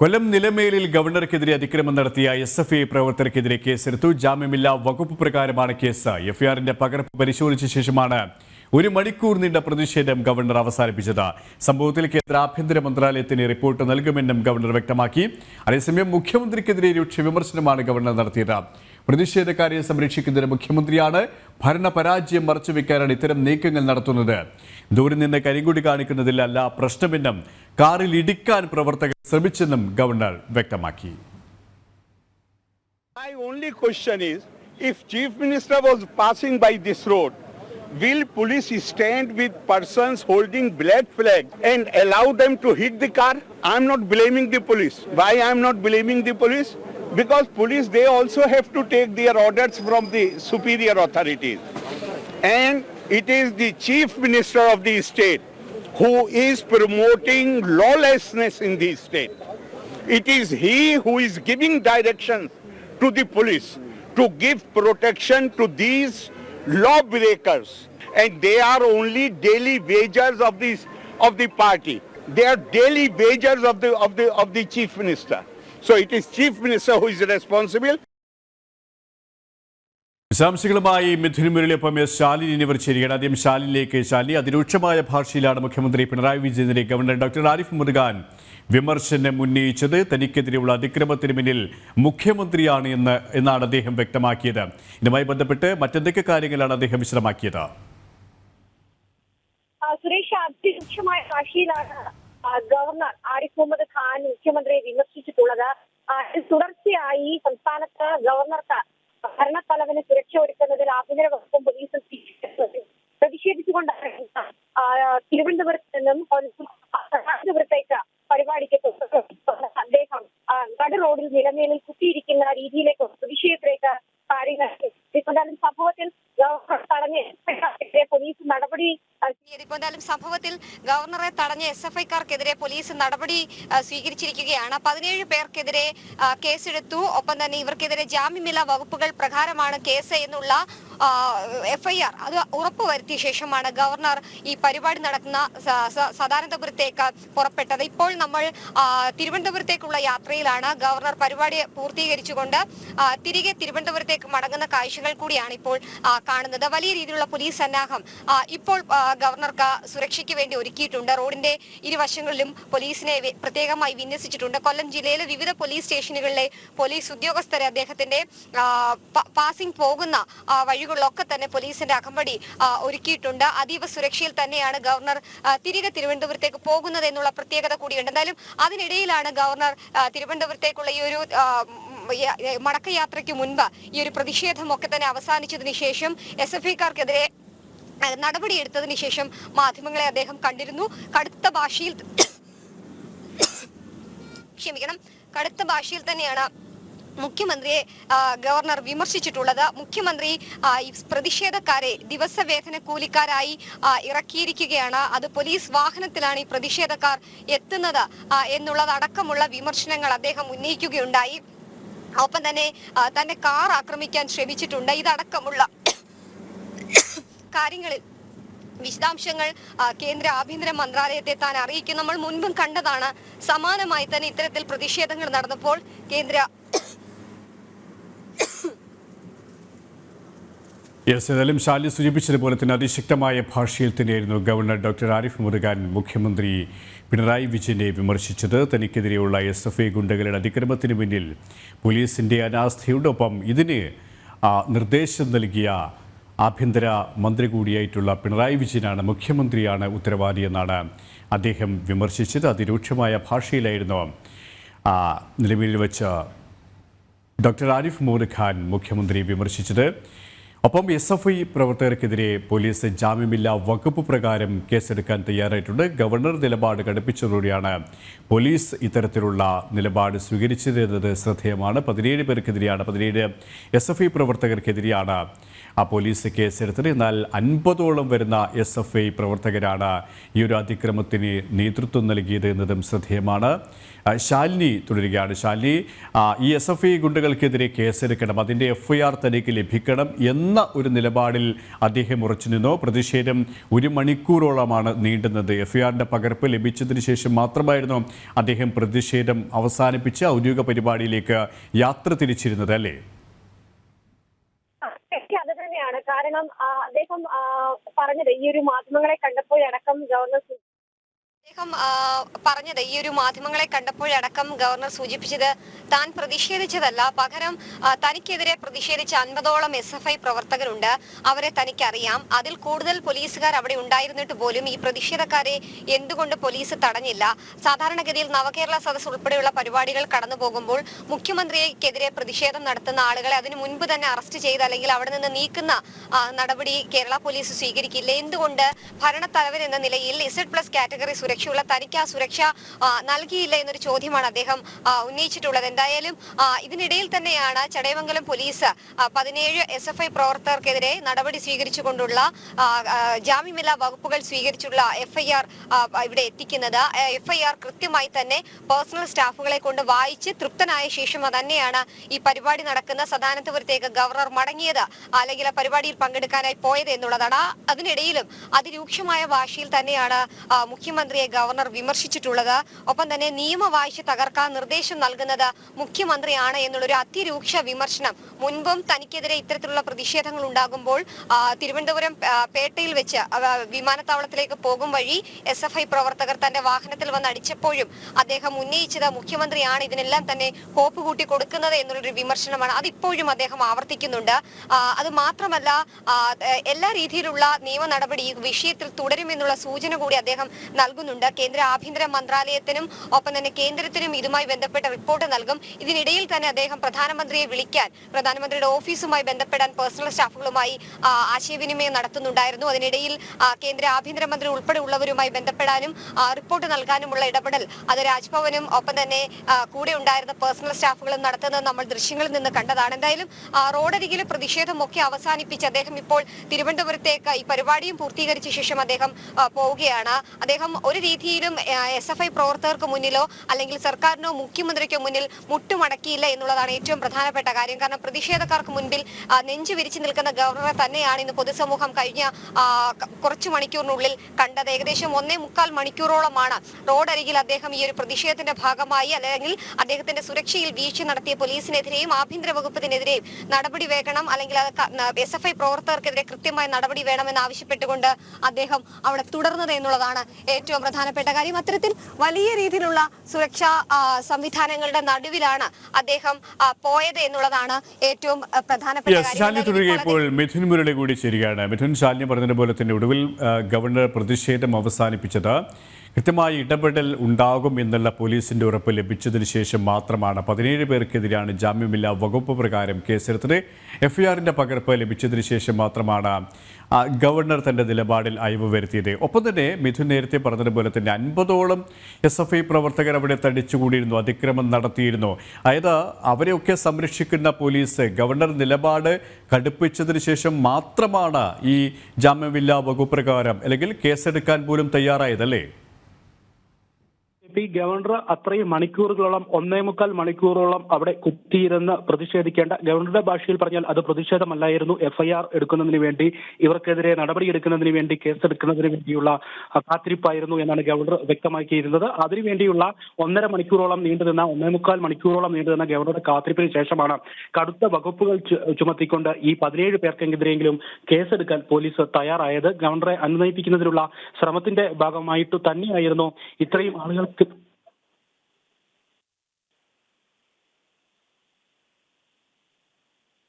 കൊല്ലം നിലമേലിൽ ഗവർണർക്കെതിരെ അതിക്രമം നടത്തിയ SFI പ്രവർത്തകർക്കെതിരെ കേസെടുത്തു. ജാമ്യമില്ലാ വകുപ്പ് പ്രകാരമാണ് കേസ്. എഫ്ഐആറിന്റെ പകർപ്പ് പരിശോധിച്ച ശേഷമാണ് 1 മണിക്കൂർ നീണ്ട പ്രതിഷേധം ഗവർണർ അവസാനിപ്പിച്ചത്. സംഭവത്തിൽ കേന്ദ്ര ആഭ്യന്തര മന്ത്രാലയത്തിന് റിപ്പോർട്ട് നൽകുമെന്നും ഗവർണർ വ്യക്തമാക്കി. അതേസമയം മുഖ്യമന്ത്രിക്കെതിരെ രൂക്ഷ വിമർശനമാണ് ഗവർണർ നടത്തിയത്. പ്രതിഷേധക്കാരെ സംരക്ഷിക്കുന്നതിന് മുഖ്യമന്ത്രിയാണ്, ഭരണപരാജയം മറച്ചുവെക്കാനാണ് ഇത്തരം നീക്കങ്ങൾ നടത്തുന്നത്. ദൂരെ നിന്ന് കരിങ്കൊടി കാണിക്കുന്നതിലല്ല പ്രശ്നമെന്നും കാറിൽ ഇടിക്കാൻ പ്രവർത്തകർ ശ്രമിച്ചെന്നും ഗവർണർ വ്യക്തമാക്കി. My only question is, if Chief Minister was passing by this road, will police stand with persons holding black flag and allow them to hit the car? I'm not blaming the police. Why I'm not blaming the police? Because police, they also have to take their orders from the superior authorities. And it is the Chief Minister of the state who is promoting lawlessness in the state. It is he who is giving directions to the police to give protection to these lawbreakers, and they are only daily wagers of the party. They are daily wagers of the Chief Minister. So it is Chief Minister who is responsible. വിശദാംശങ്ങളുമായി മിഥുൻ മുരളിയൊപ്പം ശാലിനി എന്നിവർ ചേരുകയാണ്. ആദ്യം ശാലിനിലേക്ക്. ശാലിനി, അതിരൂക്ഷമായ ഭാഷയിലാണ് മുഖ്യമന്ത്രി Pinarayi വിജയനെതിരെ governor doctor Arif Muhammad Khan വിമർശനം ഉന്നയിച്ചത്. തനിക്കെതിരെയുള്ള അതിക്രമത്തിന് പിന്നിൽ മുഖ്യമന്ത്രിയാണ് എന്നാണ് അദ്ദേഹം വ്യക്തമാക്കിയത്. ഇതുമായി ബന്ധപ്പെട്ട് മറ്റെന്തൊക്കെ കാര്യങ്ങളാണ് അദ്ദേഹം വിശദമാക്കിയത്? സുരേഷ്, അതിരൂക്ഷമായ ഭാഷയിലാണ് ഗവർണർ ആരിഫ് മുഹമ്മദ് ഖാൻ മുഖ്യമന്ത്രിയെ വിമർശിച്ചിട്ടുള്ളത്. തുടർച്ചയായി സംസ്ഥാനത്ത് ഗവർണർക്ക് ഭരണത്തലവന് സുരക്ഷ ഒരുക്കുന്നതിൽ ആഭ്യന്തര വകുപ്പും പോലീസും പ്രതിഷേധിച്ചുകൊണ്ടാണ് തിരുവനന്തപുരത്ത് നിന്നും തിരുവനന്തപുരത്തേക്ക് പരിപാടിക്ക് അദ്ദേഹം നട് റോഡിൽ നിലമേലിൽ കുത്തിയിരിക്കുന്ന രീതിയിലേക്ക് പ്രതിഷേധത്തിലേക്ക് കാര്യങ്ങൾ. സംഭവത്തിൽ ഗവർണറെ തടഞ്ഞ SFIക്കാർക്കെതിരെ പോലീസ് നടപടി സ്വീകരിച്ചിരിക്കുകയാണ്. 17 പേർക്കെതിരെ കേസെടുത്തു. ഒപ്പം തന്നെ ഇവർക്കെതിരെ ജാമ്യമില്ലാ വകുപ്പുകൾ പ്രകാരമാണ് കേസ് എന്നുള്ള FIR അത് ഉറപ്പുവരുത്തിയ ശേഷമാണ് ഗവർണർ ഈ പരിപാടി നടക്കുന്ന സദാനന്ദപുരത്തേക്ക് പുറപ്പെട്ടത്. ഇപ്പോൾ നമ്മൾ തിരുവനന്തപുരത്തേക്കുള്ള യാത്രയിലാണ്. ഗവർണർ പരിപാടി പൂർത്തീകരിച്ചുകൊണ്ട് തിരികെ തിരുവനന്തപുരത്തേക്ക് മടങ്ങുന്ന കാഴ്ചകൾ കൂടിയാണ് ഇപ്പോൾ കാണുന്നത്. വലിയ രീതിയിലുള്ള പോലീസ് സന്നാഹം ഇപ്പോൾ ഗവർണർക്ക് സുരക്ഷയ്ക്ക് വേണ്ടി ഒരുക്കിയിട്ടുണ്ട്. റോഡിന്റെ ഇരുവശങ്ങളിലും പോലീസിനെ പ്രത്യേകമായി വിന്യസിച്ചിട്ടുണ്ട്. കൊല്ലം ജില്ലയിലെ വിവിധ പോലീസ് സ്റ്റേഷനുകളിലെ പോലീസ് ഉദ്യോഗസ്ഥരെ അദ്ദേഹത്തിന്റെ പാസിംഗ് പോകുന്ന വഴികളിലൊക്കെ തന്നെ പോലീസിന്റെ അകമ്പടി ഒരുക്കിയിട്ടുണ്ട്. അതീവ സുരക്ഷയിൽ തന്നെയാണ് ഗവർണർ തിരികെ തിരുവനന്തപുരത്തേക്ക് പോകുന്നത് എന്നുള്ള പ്രത്യേകത കൂടിയുണ്ട്. എന്തായാലും അതിനിടയിലാണ് ഗവർണർ തിരുവനന്തപുരത്തേക്കുള്ള ഈ ഒരു മടക്കയാത്രയ്ക്ക് മുൻപ് ഈ ഒരു പ്രതിഷേധമൊക്കെ തന്നെ അവസാനിച്ചതിന് ശേഷം SFIക്കാർക്കെതിരെ നടപടിയെടുത്തതിന് ശേഷം മാധ്യമങ്ങളെ അദ്ദേഹം കണ്ടിരുന്നു. കടുത്ത ഭാഷയിൽ തന്നെയാണ് മുഖ്യമന്ത്രിയെ ഗവർണർ വിമർശിച്ചിട്ടുള്ളത്. മുഖ്യമന്ത്രി പ്രതിഷേധക്കാരെ ദിവസവേതന കൂലിക്കാരായി ഇറക്കിയിരിക്കുകയാണ്. അത് പോലീസ് വാഹനത്തിലാണ് ഈ പ്രതിഷേധക്കാർ എത്തുന്നത് എന്നുള്ളതടക്കമുള്ള വിമർശനങ്ങൾ അദ്ദേഹം ഉന്നയിക്കുകയുണ്ടായി. ഒപ്പം തന്നെ തന്റെ കാർ ആക്രമിക്കാൻ ശ്രമിച്ചിട്ടുണ്ട്. ഇതടക്കമുള്ള കാര്യങ്ങളിൽ വിശദാംശങ്ങൾ കേന്ദ്ര ആഭ്യന്തര മന്ത്രാലയത്തെ താൻ അറിയിക്കും. നമ്മൾ മുൻപും കണ്ടതാണ്. സമാനമായി തന്നെ ഇത്തരത്തിൽ പ്രതിഷേധങ്ങൾ നടന്നപ്പോൾ ഏതായാലും ശാലി സൂചിപ്പിച്ചതുപോലെ തന്നെ അതിശക്തമായ ഭാഷയിൽ തന്നെയായിരുന്നു ഗവർണർ ഡോക്ടർ ആരിഫ് മുഹമ്മദ് ഖാൻ മുഖ്യമന്ത്രി പിണറായി വിജയനെ വിമർശിച്ചത്. തനിക്കെതിരെയുള്ള SFI ഗുണ്ടകളുടെ അതിക്രമത്തിന് പിന്നിൽ പോലീസിൻ്റെ അനാസ്ഥയോടൊപ്പം ഇതിന് നിർദ്ദേശം നൽകിയ ആഭ്യന്തര മന്ത്രി കൂടിയായിട്ടുള്ള പിണറായി വിജയനാണ്, മുഖ്യമന്ത്രിയാണ് ഉത്തരവാദിയെന്നാണ് അദ്ദേഹം വിമർശിച്ചത്. അതിരൂക്ഷമായ ഭാഷയിലായിരുന്നു നിലവിൽ വെച്ച് ഡോക്ടർ ആരിഫ് മുഹമ്മദ് ഖാൻ മുഖ്യമന്ത്രി വിമർശിച്ചത്. ഒപ്പം SFI പ്രവർത്തകർക്കെതിരെ പോലീസ് ജാമ്യമില്ലാ വകുപ്പ് പ്രകാരം കേസെടുക്കാൻ തയ്യാറായിട്ടുണ്ട്. ഗവർണർ നിലപാട് കടുപ്പിച്ചതോടെയാണ് പോലീസ് ഇത്തരത്തിലുള്ള നിലപാട് സ്വീകരിച്ചത് എന്നത് ശ്രദ്ധേയമാണ്. 17 പേർക്കെതിരെയാണ്, 17 SFI പ്രവർത്തകർക്കെതിരെയാണ് പോലീസ് കേസെടുത്തത്. എന്നാൽ 50ഓളം വരുന്ന SFI പ്രവർത്തകരാണ് ഈ ഒരു അതിക്രമത്തിന് നേതൃത്വം നൽകിയത് എന്നതും ശ്രദ്ധേയമാണ്. ശാലിനി തുടരുകയാണ്. ശാലിനി, ഈ SFI ഗുണ്ടകൾക്കെതിരെ കേസെടുക്കണം, അതിൻ്റെ FIR തനിക്ക് ലഭിക്കണം എന്ന ഒരു നിലപാടിൽ അദ്ദേഹം ഉറച്ചു നിന്നോ? പ്രതിഷേധം 1 മണിക്കൂറോളമാണ് നീണ്ടുന്നത്. FIRന്റെ പകർപ്പ് ലഭിച്ചതിന് ശേഷം മാത്രമായിരുന്നു അദ്ദേഹം പ്രതിഷേധം അവസാനിപ്പിച്ച് ഔദ്യോഗിക പരിപാടിയിലേക്ക് യാത്ര തിരിച്ചിരുന്നത്, അല്ലേ? അത് തന്നെയാണ് കാരണം അദ്ദേഹം പറഞ്ഞത് ഈ ഒരു മാധ്യമങ്ങളെ കണ്ടപ്പോഴടക്കം ഗവർണർ ഈ ഒരു മാധ്യമങ്ങളെ കണ്ടപ്പോഴടക്കം ഗവർണർ സൂചിപ്പിച്ചത് താൻ പ്രതിഷേധിച്ചതല്ല, പകരം തനിക്കെതിരെ പ്രതിഷേധിച്ച 50ഓളം SFI പ്രവർത്തകരുണ്ട്, അവരെ തനിക്കറിയാം. അതിൽ കൂടുതൽ പോലീസുകാർ അവിടെ ഉണ്ടായിരുന്നിട്ട് പോലും ഈ പ്രതിഷേധക്കാരെ എന്തുകൊണ്ട് പോലീസ് തടഞ്ഞില്ല? സാധാരണഗതിയിൽ നവകേരള സദസ് ഉൾപ്പെടെയുള്ള പരിപാടികൾ കടന്നു പോകുമ്പോൾ മുഖ്യമന്ത്രിക്കെതിരെ പ്രതിഷേധം നടത്തുന്ന ആളുകളെ അതിനു മുൻപ് തന്നെ അറസ്റ്റ് ചെയ്ത് അല്ലെങ്കിൽ അവിടെ നിന്ന് നീക്കുന്ന നടപടി കേരള പോലീസ് സ്വീകരിക്കില്ല. എന്തുകൊണ്ട് ഭരണത്തലവൻ എന്ന നിലയിൽ Z+ കാറ്റഗറി സുരക്ഷയുള്ള തനിക്ക് ആ സുരക്ഷ നൽകിയില്ല എന്നൊരു ചോദ്യമാണ് അദ്ദേഹം ഉന്നയിച്ചിട്ടുള്ളത്. എന്തായാലും ഇതിനിടയിൽ തന്നെയാണ് ചടയമംഗലം പോലീസ് 17 SFI പ്രവർത്തകർക്കെതിരെ നടപടി സ്വീകരിച്ചുകൊണ്ടുള്ള ജാമ്യമില്ലാ വകുപ്പുകൾ സ്വീകരിച്ചുള്ള FIR ഇവിടെ എത്തിക്കുന്നത്. FIR കൃത്യമായി തന്നെ പേഴ്സണൽ സ്റ്റാഫുകളെ കൊണ്ട് വായിച്ച് തൃപ്തനായ ശേഷം തന്നെയാണ് ഈ പരിപാടി നടക്കുന്ന സദാനന്തപുരത്തേക്ക് ഗവർണർ മടങ്ങിയത്, അല്ലെങ്കിൽ ആ പരിപാടിയിൽ പങ്കെടുക്കാനായി പോയത് എന്നുള്ളതാണ്. അതിനിടയിലും അതിരൂക്ഷമായ ഭാഷയിൽ തന്നെയാണ് മുഖ്യമന്ത്രിയെ ഗവർണർ വിമർശിച്ചിട്ടുള്ളത്. ഒപ്പം തന്നെ നിയമവാഴ്ച തകർക്കാൻ നിർദ്ദേശം നൽകുന്നത് മുഖ്യമന്ത്രിയാണ് എന്നുള്ളൊരു അതിരൂക്ഷ വിമർശനം മുൻപും തനിക്കെതിരെ ഇത്തരത്തിലുള്ള പ്രതിഷേധങ്ങൾ ഉണ്ടാകുമ്പോൾ തിരുവനന്തപുരം പേട്ടയിൽ വെച്ച് വിമാനത്താവളത്തിലേക്ക് പോകും വഴി SFI പ്രവർത്തകർ തന്റെ വാഹനത്തിൽ വന്ന് അടിച്ചപ്പോഴും അദ്ദേഹം ഉന്നയിച്ചത് മുഖ്യമന്ത്രിയാണ് ഇതിനെല്ലാം തന്നെ കോപ്പ് കൂട്ടി കൊടുക്കുന്നത് എന്നുള്ളൊരു വിമർശനമാണ്. അതിപ്പോഴും അദ്ദേഹം ആവർത്തിക്കുന്നുണ്ട്. അത് മാത്രമല്ല, എല്ലാ രീതിയിലുള്ള നിയമ നടപടി ഈ വിഷയത്തിൽ തുടരുമെന്നുള്ള സൂചന കൂടി അദ്ദേഹം നൽകുന്നുണ്ട്. കേന്ദ്ര ആഭ്യന്തര മന്ത്രാലയത്തിനും ഒപ്പം തന്നെ കേന്ദ്രത്തിനും ഇതുമായി ബന്ധപ്പെട്ട റിപ്പോർട്ട് നൽകും. ഇതിനിടയിൽ തന്നെ അദ്ദേഹം പ്രധാനമന്ത്രിയെ വിളിക്കാൻ, പ്രധാനമന്ത്രിയുടെ ഓഫീസുമായി ബന്ധപ്പെടാൻ പേഴ്സണൽ സ്റ്റാഫുകളുമായി ആശയവിനിമയം നടത്തുന്നുണ്ടായിരുന്നു. അതിനിടയിൽ കേന്ദ്ര ആഭ്യന്തരമന്ത്രി ഉൾപ്പെടെ ഉള്ളവരുമായി ബന്ധപ്പെടാനും റിപ്പോർട്ട് നൽകാനുമുള്ള ഇടപെടൽ അത് രാജ്ഭവനും ഒപ്പം തന്നെ കൂടെ ഉണ്ടായിരുന്ന പേഴ്സണൽ സ്റ്റാഫുകളും നടത്തുന്നത് നമ്മൾ ദൃശ്യങ്ങളിൽ നിന്ന് കണ്ടതാണ്. എന്തായാലും റോഡരികിലെ പ്രതിഷേധമൊക്കെ അവസാനിപ്പിച്ച് അദ്ദേഹം ഇപ്പോൾ തിരുവനന്തപുരത്തേക്ക് ഈ പരിപാടിയും പൂർത്തീകരിച്ച ശേഷം അദ്ദേഹം പോവുകയാണ്. അദ്ദേഹം ഒരു രീതിയിലും SFI പ്രവർത്തകർക്ക് മുന്നിലോ അല്ലെങ്കിൽ സർക്കാരിനോ മുഖ്യമന്ത്രിക്കോ മുന്നിൽ മുട്ടുമടക്കിയില്ല എന്നുള്ളതാണ് ഏറ്റവും പ്രധാനപ്പെട്ട കാര്യം. കാരണം പ്രതിഷേധക്കാർക്ക് മുൻപിൽ നെഞ്ചു വിരിച്ചു നിൽക്കുന്ന ഗവർണറെ തന്നെയാണ് ഇന്ന് പൊതുസമൂഹം കഴിഞ്ഞ കുറച്ചു മണിക്കൂറിനുള്ളിൽ കണ്ടത്. ഏകദേശം 1.25 മണിക്കൂറോളമാണ് റോഡരികിൽ അദ്ദേഹം ഈ ഒരു പ്രതിഷേധത്തിന്റെ ഭാഗമായി അല്ലെങ്കിൽ അദ്ദേഹത്തിന്റെ സുരക്ഷയിൽ വീഴ്ച നടത്തിയ പോലീസിനെതിരെയും ആഭ്യന്തര വകുപ്പിനെതിരെയും നടപടി വേണം, അല്ലെങ്കിൽ SFI പ്രവർത്തകർക്കെതിരെ കൃത്യമായ നടപടി വേണമെന്ന് ആവശ്യപ്പെട്ടുകൊണ്ട് അദ്ദേഹം അവിടെ തുടർന്നത് എന്നുള്ളതാണ് ഏറ്റവും പ്രധാനപ്പെട്ട കാര്യം. അത്തരത്തിൽ വലിയ രീതിയിലുള്ള സുരക്ഷാ സംവിധാനങ്ങളുടെ നടുവിലാണ് അദ്ദേഹം പോയത് എന്നുള്ളതാണ് ഏറ്റവും പ്രധാനപ്പെട്ട കാര്യം. ഇപ്പോൾ മിഥുൻ മുരളി കൂടി ചേരുകയാണ്. മിഥുൻ, ശാലിനി പറഞ്ഞതുപോലെ തന്നെ ഒടുവിൽ ഗവർണർ പ്രതിഷേധം അവസാനിപ്പിച്ചത് കൃത്യമായ ഇടപെടൽ ഉണ്ടാകും എന്നുള്ള പോലീസിന്റെ ഉറപ്പ് ലഭിച്ചതിന് ശേഷം മാത്രമാണ് 17 പേർക്കെതിരെയാണ് ജാമ്യമില്ലാ വകുപ്പ് പ്രകാരം കേസെടുത്തത്. FIRന്റെ പകർപ്പ് ലഭിച്ചതിന് ശേഷം മാത്രമാണ് ഗവർണർ തന്റെ നിലപാടിൽ അയവ് വരുത്തിയത്. ഒപ്പം തന്നെ മിഥുൻ നേരത്തെ പറഞ്ഞതുപോലെ തന്നെ 50ഓളം SFI പ്രവർത്തകർ അവിടെ തടിച്ചുകൂടിയിരുന്നു, അതിക്രമം നടത്തിയിരുന്നു. അതായത് അവരെയൊക്കെ സംരക്ഷിക്കുന്ന പോലീസ് ഗവർണർ നിലപാട് കടുപ്പിച്ചതിന് ശേഷം മാത്രമാണ് ഈ ജാമ്യമില്ലാ വകുപ്പ് പ്രകാരം അല്ലെങ്കിൽ കേസെടുക്കാൻ പോലും തയ്യാറായതല്ലേ? ഗവർണർ അത്രയും മണിക്കൂറുകളോളം 1.25 മണിക്കൂറോളം അവിടെ കുത്തിയിരുന്ന് പ്രതിഷേധിക്കേണ്ട, ഗവർണറുടെ ഭാഷയിൽ പറഞ്ഞാൽ അത് പ്രതിഷേധമല്ലായിരുന്നു. FIR എടുക്കുന്നതിന് വേണ്ടി, ഇവർക്കെതിരെ നടപടിയെടുക്കുന്നതിന് വേണ്ടി, കേസെടുക്കുന്നതിന് വേണ്ടിയുള്ള കാത്തിരിപ്പായിരുന്നു എന്നാണ് ഗവർണർ വ്യക്തമാക്കിയിരുന്നത്. അതിനുവേണ്ടിയുള്ള 1.5 മണിക്കൂറോളം നീണ്ടുനിന്ന 1.25 മണിക്കൂറോളം നീണ്ടുനിന്ന ഗവർണറുടെ കാത്തിരിപ്പിന് ശേഷമാണ് കടുത്ത വകുപ്പുകൾ ചുമത്തിക്കൊണ്ട് ഈ 17 പേർക്കെതിരെയെങ്കിലും കേസെടുക്കാൻ പോലീസ് തയ്യാറായത്. ഗവർണറെ അനുനയിപ്പിക്കുന്നതിനുള്ള ശ്രമത്തിന്റെ ഭാഗമായിട്ട് തന്നെയായിരുന്നു ഇത്രയും ആളുകൾക്ക്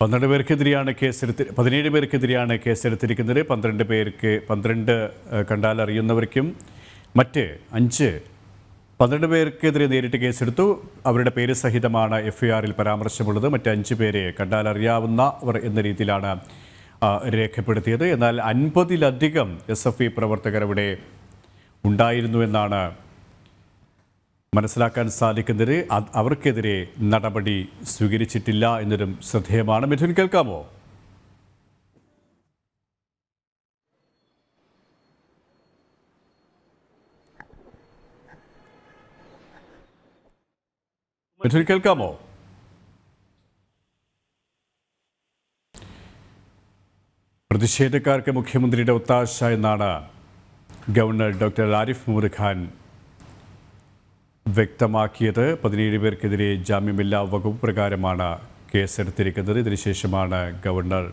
17 പേർക്കെതിരെയാണ് കേസെടുത്തിരിക്കുന്നത്. 12 കണ്ടാൽ അറിയുന്നവർക്കും മറ്റ് 12 പേർക്കെതിരെ നേരിട്ട് കേസെടുത്തു. അവരുടെ പേര് സഹിതമാണ് FIRൽ പരാമർശമുള്ളത്. മറ്റ് 5 പേരെ കണ്ടാൽ അറിയാവുന്നവർ എന്ന രീതിയിലാണ് രേഖപ്പെടുത്തിയത്. എന്നാൽ 50-ലധികം SFI പ്രവർത്തകർ അവിടെ ഉണ്ടായിരുന്നു എന്നാണ് മനസ്സിലാക്കാൻ സാധിക്കുന്നത്. അവർക്കെതിരെ നടപടി സ്വീകരിച്ചിട്ടില്ല എന്നതും ശ്രദ്ധേയമാണ്. മിഥുൻ, കേൾക്കാമോ? മിഥുൻ, കേൾക്കാമോ? പ്രതിഷേധക്കാർക്ക് മുഖ്യമന്ത്രിയുടെ ഒത്താശ എന്നാണ് ഗവർണർ ഡോക്ടർ ആരിഫ് മുഹമ്മദ് ഖാൻ വ്യക്തമാക്കിയത്. 17 പേർക്കെതിരെ ജാമ്യമില്ലാ വകുപ്പ് പ്രകാരമാണ് കേസെടുത്തിരിക്കുന്നത്. ഇതിനുശേഷമാണ് ഗവർണർ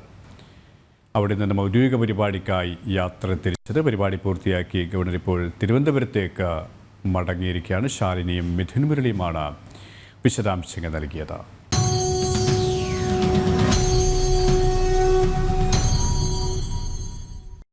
അവിടെ നിന്നും ഔദ്യോഗിക പരിപാടിക്കായി യാത്ര തിരിച്ചത്. പരിപാടി പൂർത്തിയാക്കി ഗവർണർ ഇപ്പോൾ തിരുവനന്തപുരത്തേക്ക് മടങ്ങിയിരിക്കുകയാണ്. ശാലിനിയും മിഥുൻ മുരളിയുമാണ് വിശദാംശങ്ങൾ നൽകിയത്.